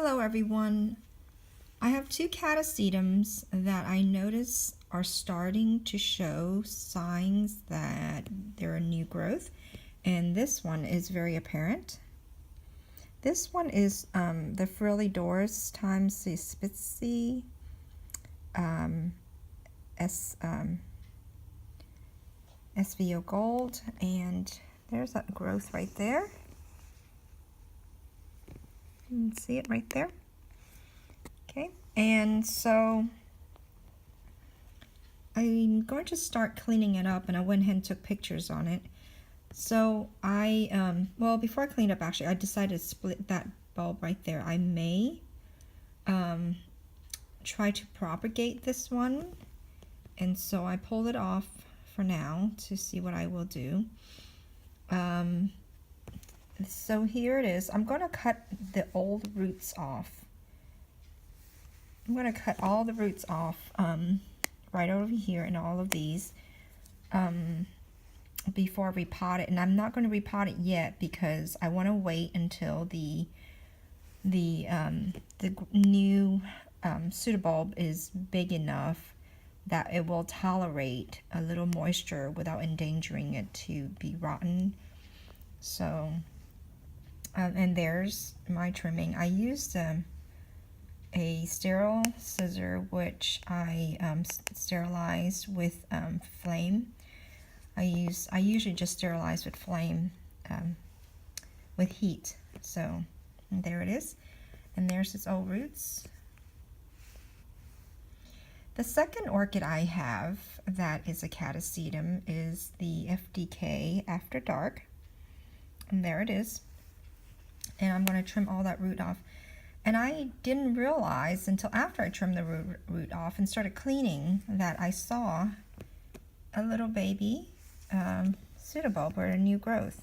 Hello everyone. I have two catasetums that I notice are starting to show signs that they're a new growth, and this one is very apparent. This one is the Frilly Doris times the Spitzy SVO Gold, and there's that growth right there. You can see it right there. Okay, and so I'm going to start cleaning it up, and I went ahead and took pictures on it. So well, before I cleaned up, actually, I decided to split that bulb right there. I may try to propagate this one, and so I pulled it off for now to see what I will do. So here it is. I'm going to cut the old roots off. I'm going to cut all the roots off right over here and all of these before I repot it. And I'm not going to repot it yet because I want to wait until the new pseudobulb is big enough that it will tolerate a little moisture without endangering it to be rotten. So and there's my trimming. I used a sterile scissor, which I sterilized with flame. I usually just sterilize with flame, with heat. So there it is, and there's its old roots. The second orchid I have that is a catasetum is the FDK After Dark, and there it is. And I'm going to trim all that root off. And I didn't realize until after I trimmed the root off and started cleaning that I saw a little baby pseudobulb or a new growth.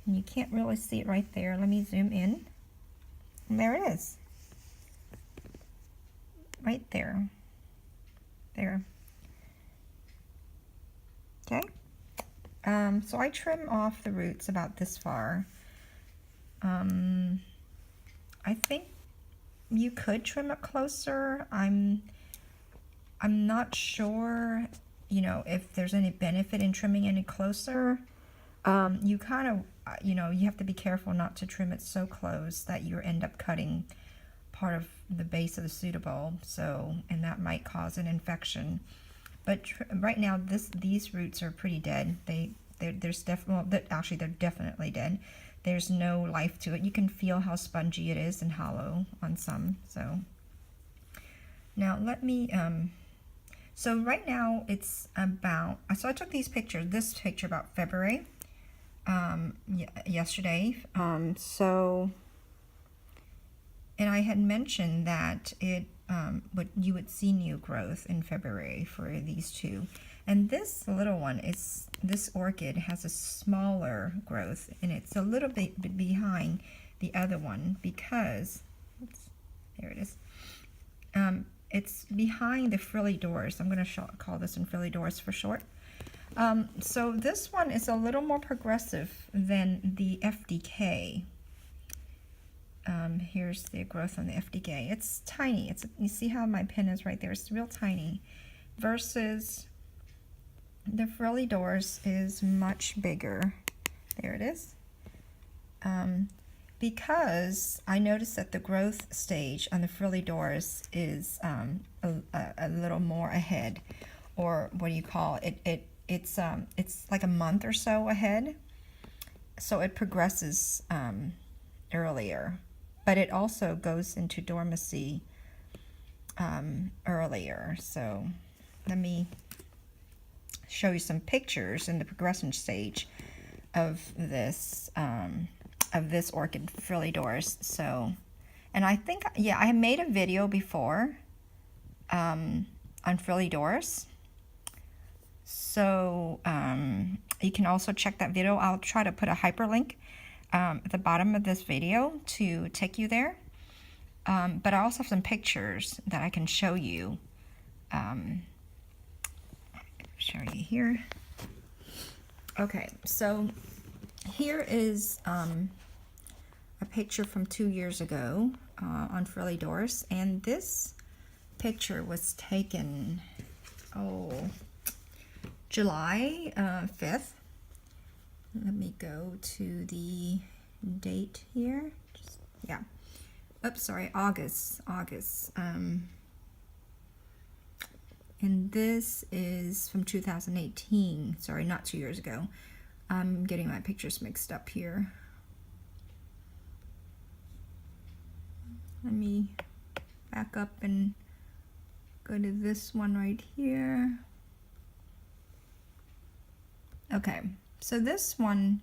And you can't really see it right there. Let me zoom in. And there it is. Right there. There. Okay. So I trim off the roots about this far. I think you could trim it closer. I'm not sure, if there's any benefit in trimming any closer. You kind of, you have to be careful not to trim it so close that you end up cutting part of the base of the pseudobulb. So, and that might cause an infection. But right now, these roots are pretty dead. They're definitely dead. There's no life to it. You can feel how spongy it is and hollow on some. So now let me, so right now it's about, so I took these pictures, this picture about February, yesterday. So, and I had mentioned that you would see new growth in February for these two. And this little one this orchid has a smaller growth, and it's a little bit behind the other one because, oops, there it is. It's behind the Frilly Doris. I'm going to call this one Frilly Doris for short. So this one is a little more progressive than the FDK. Here's the growth on the FDK. It's tiny. You see how my pen is right there? It's real tiny. Versus the Frilly Doris is much bigger. There it is. Because I noticed that the growth stage on the Frilly Doris is a little more ahead, or what do you call it? It's like a month or so ahead. So it progresses earlier, but it also goes into dormancy earlier. So let me show you some pictures in the progression stage of this orchid Frilly Doris. So, and I think, yeah, I made a video before on Frilly Doris. So you can also check that video. I'll try to put a hyperlink at the bottom of this video to take you there. But I also have some pictures that I can show you. Show you here. Okay, so here is a picture from 2 years ago on Frilly Doris, and this picture was taken, July 5th. Let me go to the date here. Oops, sorry, August. And this is from 2018. Sorry, not 2 years ago. I'm getting my pictures mixed up here. Let me back up and go to this one right here. Okay, so this one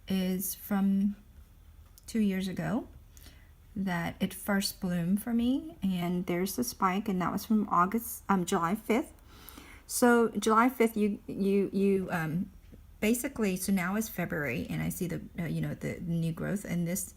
is from 2 years ago that it first bloomed for me, and there's the spike, and that was from July 5th. So July 5th, you basically, so now it's February, and I see the the new growth, and this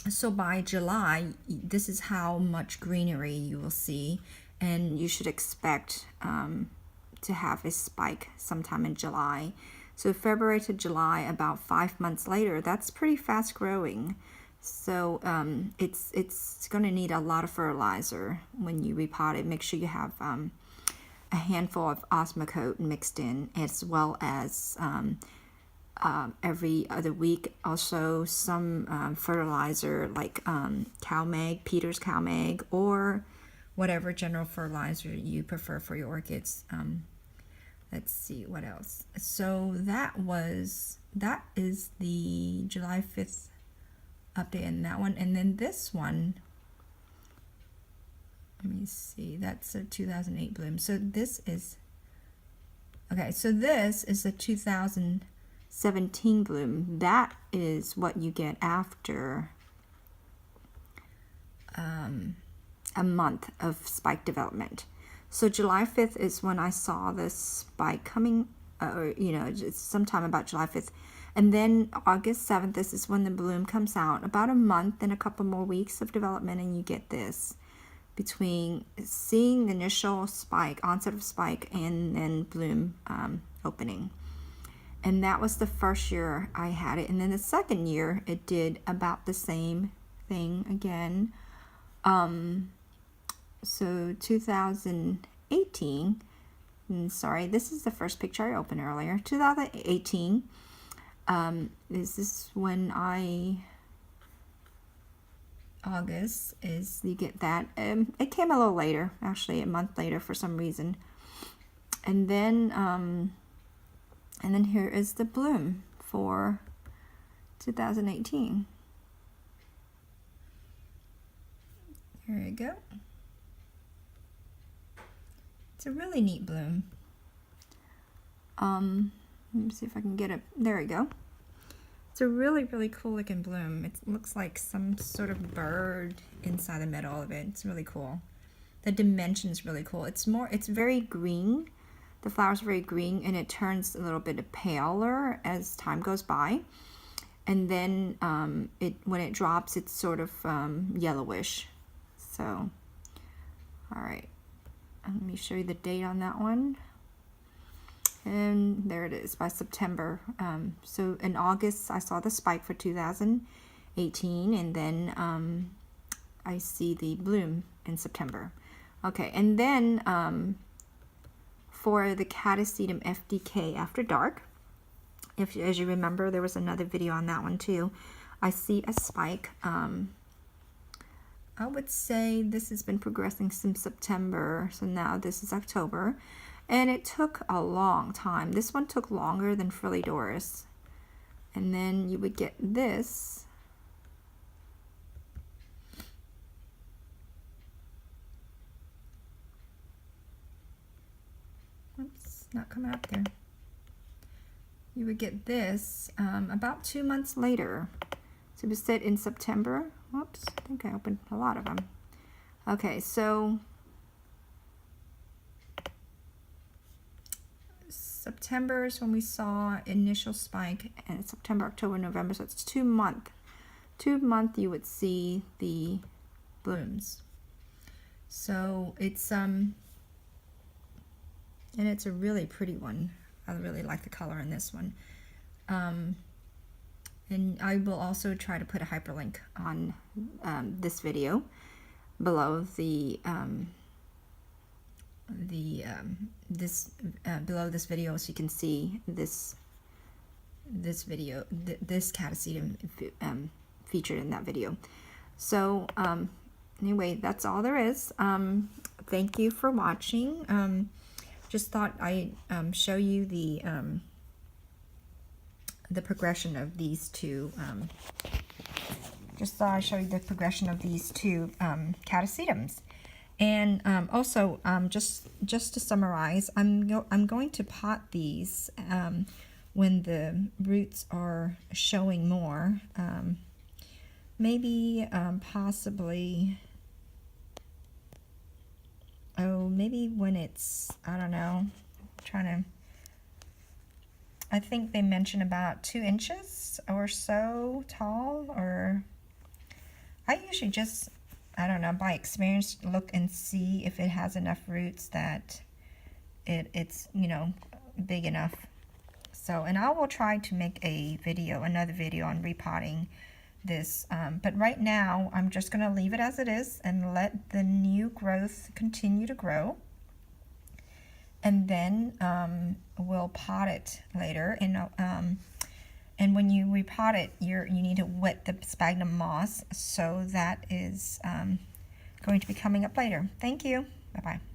so by July, this is how much greenery you will see, and you should expect to have a spike sometime in July. So February to July, about 5 months later, that's pretty fast growing. So it's going to need a lot of fertilizer when you repot it. Make sure you have a handful of Osmocote mixed in, as well as every other week also some fertilizer like CalMag, Peter's CalMag, or whatever general fertilizer you prefer for your orchids. Let's see what else. So that is the July 5th update in that one. And then this one, let me see, that's a 2008 bloom. So this is, okay, so this is a 2017 bloom. That is what you get after a month of spike development. So July 5th is when I saw this spike coming, it's sometime about July 5th. And then August 7th, this is when the bloom comes out. About a month and a couple more weeks of development, and you get this between seeing the initial spike, onset of spike, and then bloom opening. And that was the first year I had it. And then the second year, it did about the same thing again. So 2018, sorry, this is the first picture I opened earlier. 2018. This is when August is, you get that. It came a little later, actually a month later for some reason. And then here is the bloom for 2018. There you go. It's a really neat bloom. Let me see if I can get it. There we go. It's a really, really cool looking bloom. It looks like some sort of bird inside the middle of it. It's really cool. The dimension is really cool. It's very green. The flower's very green, and it turns a little bit paler as time goes by. And then when it drops, it's sort of yellowish. So, all right. Let me show you the date on that one. And there it is, by September. So in August, I saw the spike for 2018, and then I see the bloom in September. Okay, and then for the Catasetum FDK After Dark, as you remember, there was another video on that one too. I see a spike. I would say this has been progressing since September, so now this is October. And it took a long time. This one took longer than Frilly Doris. And then you would get this. Oops, not coming up there. You would get this about 2 months later. So it was set in September. Whoops, I think I opened a lot of them. Okay, so September is when we saw initial spike, and September, October, November, so it's 2 month. 2 month you would see the blooms. So it's and it's a really pretty one. I really like the color in this one. And And I will also try to put a hyperlink on this video below below this video, so you can see this video, this Catasetum featured in that video. So anyway, that's all there is. Thank you for watching. Just thought I'd show you the progression of these two. Just thought I'd show you the progression of these two Catasetums. And also, just to summarize, I'm going to pot these when the roots are showing more. Maybe possibly, maybe when it's, I don't know, I think they mentioned about 2 inches or so tall, or I usually just, I don't know, by experience, look and see if it has enough roots that it's, you know, big enough. So, and I will try to make another video on repotting this, but right now I'm just going to leave it as it is and let the new growth continue to grow, and then we'll pot it later. And when you repot it, you need to wet the sphagnum moss, so that is going to be coming up later. Thank you. Bye-bye.